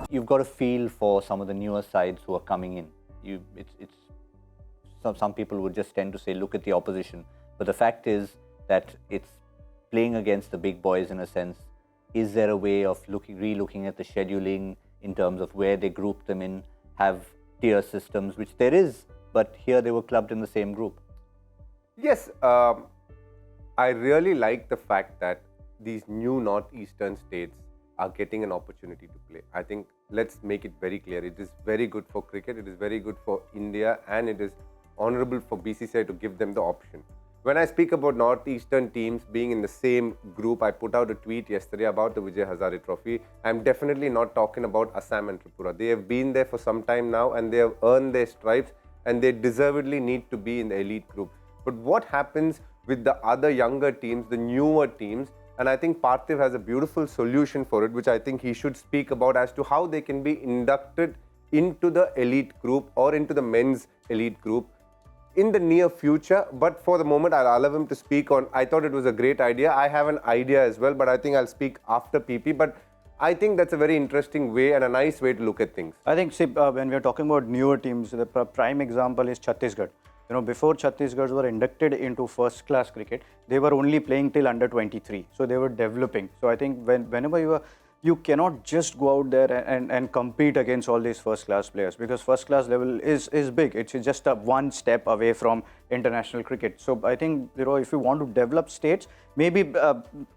You've got a feel for some of the newer sides who are coming in. Some people would just tend to say, look at the opposition. But the fact is that it's playing against the big boys in a sense. Is there a way of re-looking at the scheduling in terms of where they group them in, have tier systems, which there is, but here they were clubbed in the same group? Yes, I really like the fact that these new northeastern states are getting an opportunity to play. I think let's make it very clear. It is very good for cricket, it is very good for India, and it is honorable for BCCI to give them the option. When I speak about northeastern teams being in the same group, I put out a tweet yesterday about the Vijay Hazare Trophy. I'm definitely not talking about Assam and Tripura. They have been there for some time now and they have earned their stripes and they deservedly need to be in the elite group. But what happens with the other younger teams, the newer teams, and I think Parthiv has a beautiful solution for it, which I think he should speak about as to how they can be inducted into the elite group or into the men's elite group in the near future. But for the moment, I'll allow him to speak on. I thought it was a great idea. I have an idea as well, but I think I'll speak after PP. But I think that's a very interesting way and a nice way to look at things. I think, see, when we're talking about newer teams, the prime example is Chhattisgarh. You know, before Chhattisgarh were inducted into first class cricket, they were only playing till under 23. So they were developing. So I think whenever you cannot just go out there and compete against all these first class players, because first class level is big. It's just a one step away from international cricket. So I think, you know, if you want to develop states, maybe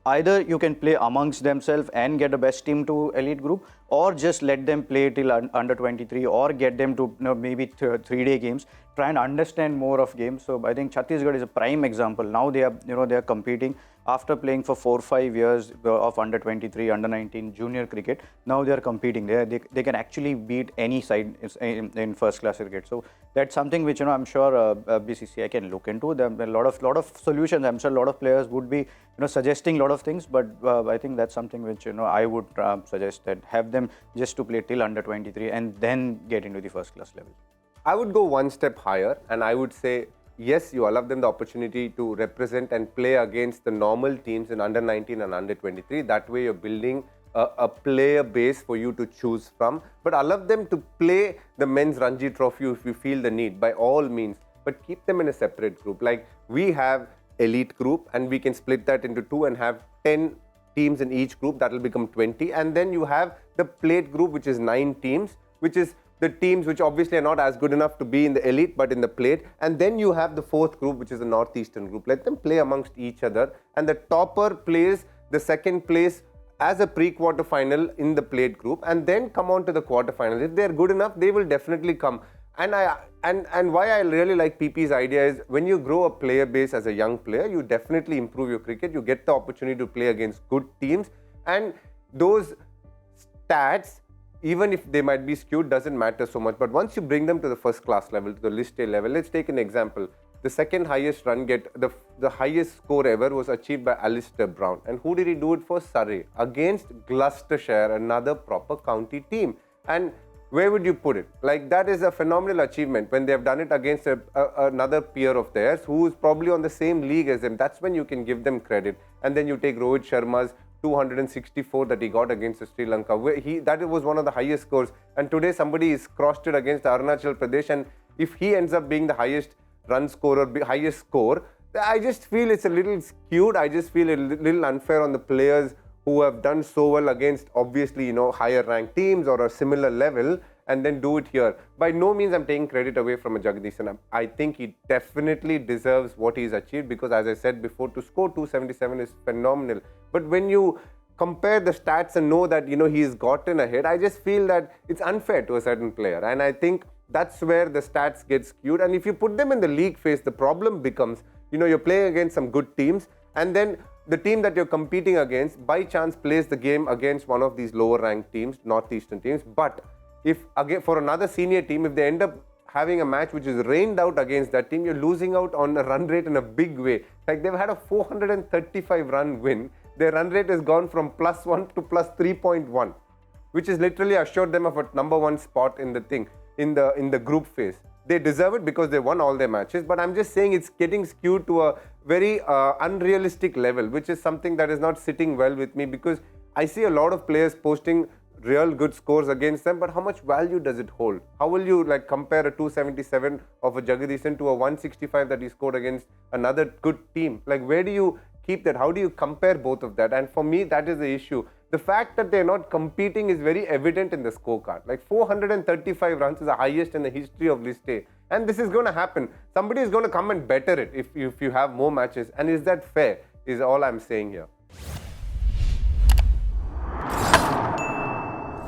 either you can play amongst themselves and get the best team to elite group, or just let them play till under 23, or get them to, you know, maybe 3-day games, try and understand more of games. So I think Chhattisgarh is a prime example. Now they are, you know, they are competing after playing for 4-5 years of under 23, under 19 junior cricket. Now they are competing. They can actually beat any side in first class cricket. So that's something which, you know, I'm sure BCCI can look into. There are a lot of solutions. I'm sure a lot of players would be, you know, suggesting a lot of things. But I think that's something which, you know, I would suggest, that have them just to play till under 23 and then get into the first class level. I would go one step higher and I would say, yes, you allow them the opportunity to represent and play against the normal teams in under 19 and under 23. That way you're building a player base for you to choose from. But allow them to play the men's Ranji Trophy if you feel the need, by all means. But keep them in a separate group. Like we have elite group and we can split that into two and have 10 teams in each group. That will become 20. And then you have the plate group, which is 9 teams, which is the teams which obviously are not as good enough to be in the elite but in the plate. And then you have the 4th group, which is the northeastern group. Let them play amongst each other, and the topper plays the second place as a pre-quarter final in the plate group, and then come on to the quarter final. If they are good enough, they will definitely come. And why I really like PP's idea is, when you grow a player base as a young player, you definitely improve your cricket. You get the opportunity to play against good teams, and those stats, even if they might be skewed, doesn't matter so much. But once you bring them to the first class level, to the list A level, let's take an example. The second highest run the highest score ever was achieved by Alistair Brown. And who did he do it for? Surrey, against Gloucestershire, another proper county team. And where would you put it? Like, that is a phenomenal achievement when they have done it against another peer of theirs who is probably on the same league as them. That's when you can give them credit. And then you take Rohit Sharma's 264 that he got against Sri Lanka. That was one of the highest scores. And today somebody is crossed it against Arunachal Pradesh, and if he ends up being the highest run scorer, highest score, I just feel it's a little skewed. I just feel a little unfair on the players who have done so well against, obviously, you know, higher ranked teams or a similar level, and then do it here. By no means I'm taking credit away from a Jagadish. I think he definitely deserves what he's achieved, because, as I said before, to score 277 is phenomenal. But when you compare the stats and know that, you know, he's gotten ahead, I just feel that it's unfair to a certain player. And I think that's where the stats get skewed. And if you put them in the league phase, the problem becomes, you know, you're playing against some good teams, and then the team that you're competing against by chance plays the game against one of these lower ranked teams, northeastern teams. But if, again, for another senior team, if they end up having a match which is rained out against that team, you're losing out on a run rate in a big way. Like, they've had a 435 run win. Their run rate has gone from +1 to +3.1, which has literally assured them of a #1 spot in the group phase. They deserve it because they won all their matches, but I'm just saying it's getting skewed to a very unrealistic level, which is something that is not sitting well with me, because I see a lot of players posting real good scores against them, but how much value does it hold? How will you like compare a 277 of a Jagadisan to a 165 that he scored against another good team? Like, where do you keep that? How do you compare both of that? And for me, that is the issue. The fact that they're not competing is very evident in the scorecard. Like 435 runs is the highest in the history of List A. And this is going to happen. Somebody is going to come and better it if you have more matches. And is that fair? Is all I'm saying here.